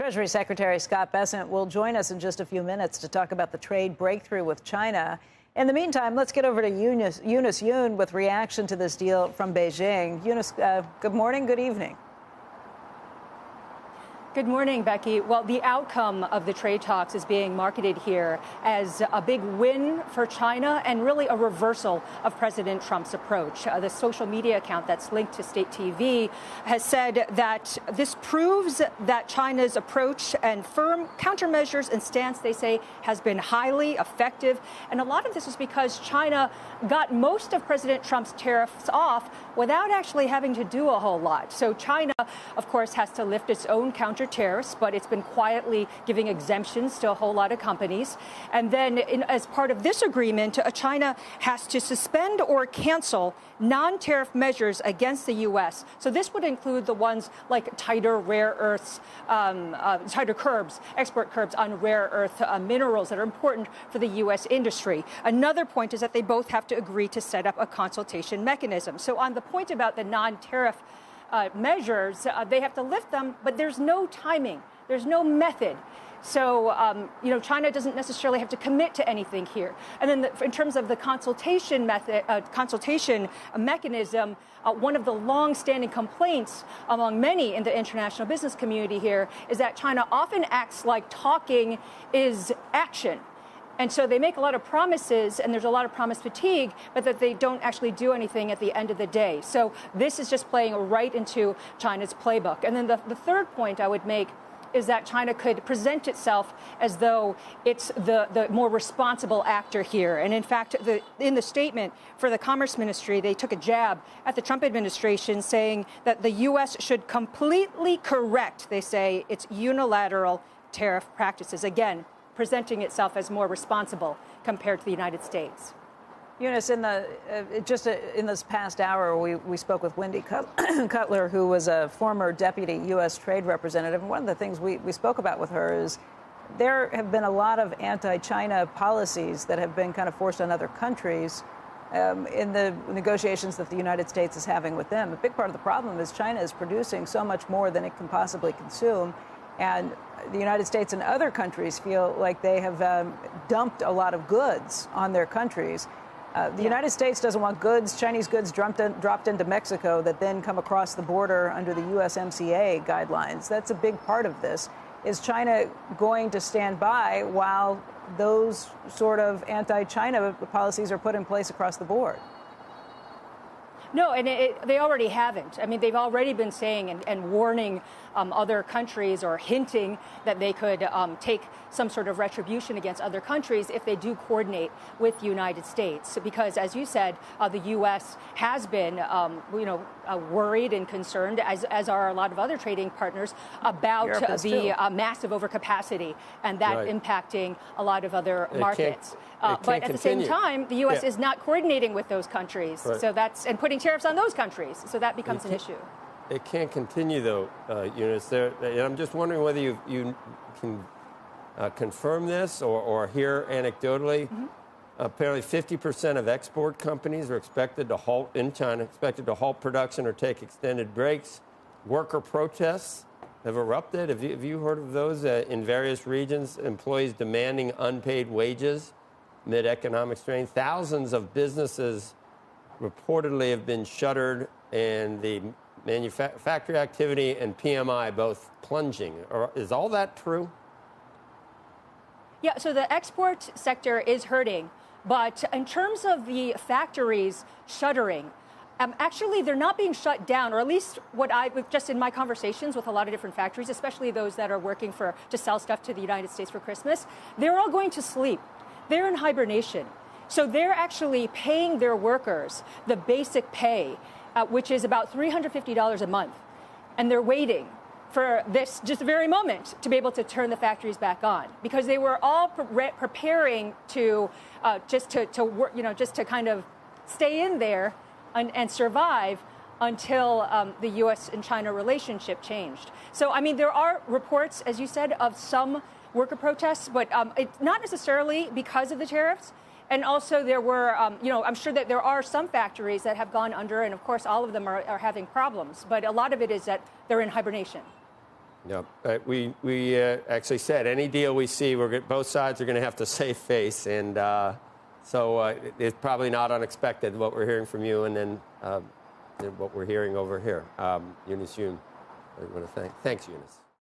Treasury Secretary Scott Bessent will join us in just a few minutes to talk about the trade breakthrough with China. In the meantime, let's get over to Eunice Yoon with reaction to this deal from Beijing. Eunice, good morning, good evening. Good morning, Becky. Well, the outcome of the trade talks is being marketed here as a big win for China and really a reversal of President Trump's approach. The social media account that's linked to state TV has said that this proves that China's approach and firm countermeasures and stance, they say, has been highly effective. And a lot of this is because China got most of President Trump's tariffs off without actually having to do a whole lot. So China, of course, has to lift its own counter tariffs, but it's been quietly giving exemptions to a whole lot of companies. And then as part of this agreement, China has to suspend or cancel non-tariff measures against the U.S. So this would include the ones like tighter rare earths, tighter curbs, export curbs on rare earth minerals that are important for the U.S. industry. Another point is that they both have to agree to set up a consultation mechanism. So on the point about the non-tariff measures, they have to lift them, but there's no timing. There's no method. So, China doesn't necessarily have to commit to anything here. And then in terms of the consultation mechanism, one of the long-standing complaints among many in the international business community here is that China often acts like talking is action. And so they make a lot of promises, and there's a lot of promise fatigue, but that they don't actually do anything at the end of the day. So this is just playing right into China's playbook. And then the third point I would make is that China could present itself as though it's the more responsible actor here. And in fact, in the statement for the Commerce Ministry, they took a jab at the Trump administration, saying that the U.S. should completely correct, they say, its unilateral tariff practices. Again, presenting itself as more responsible compared to the United States. Eunice, in this past hour, we spoke with Wendy Cutler, who was a former deputy U.S. trade representative. And one of the things we spoke about with her is there have been a lot of anti-China policies that have been kind of forced on other countries in the negotiations that the United States is having with them. A big part of the problem is China is producing so much more than it can possibly consume. And the United States and other countries feel like they have dumped a lot of goods on their countries. The United States doesn't want Chinese goods dropped into Mexico that then come across the border under the USMCA guidelines. That's a big part of this. Is China going to stand by while those sort of anti-China policies are put in place across the board? No, and they already haven't. I mean, they've already been saying and warning other countries or hinting that they could take some sort of retribution against other countries if they do coordinate with the United States. Because, as you said, the U.S. has been, worried and concerned, as are a lot of other trading partners, about the massive overcapacity and that impacting a lot of other markets. But at the same time, the U.S. is not coordinating with those countries, so and putting tariffs on those countries, so that becomes an issue. It can't continue, though, Eunice. And I'm just wondering whether you can confirm this or hear anecdotally. Mm-hmm. Apparently, 50% of export companies are expected to halt production or take extended breaks. Worker protests have erupted. Have you heard of those in various regions? Employees demanding unpaid wages amid economic strain. Thousands of businesses reportedly have been shuttered, and the manufacturing activity and PMI both plunging. Is all that true? Yeah, so the export sector is hurting. But in terms of the factories shuttering, actually, they're not being shut down, or at least just in my conversations with a lot of different factories, especially those that are working to sell stuff to the United States for Christmas, they're all going to sleep. They're in hibernation. So they're actually paying their workers the basic pay, which is about $350 a month. And they're waiting for this just very moment to be able to turn the factories back on, because they were all preparing to just to kind of stay in there and survive until the U.S. and China relationship changed. So, I mean, there are reports, as you said, of some worker protests, but it's not necessarily because of the tariffs. And also there were, I'm sure that there are some factories that have gone under, and of course all of them are having problems. But a lot of it is that they're in hibernation. Yeah, we actually said any deal we see, both sides are going to have to save face, and so it's probably not unexpected what we're hearing from you, and then what we're hearing over here. Eunice Yoon, I want to thanks Eunice.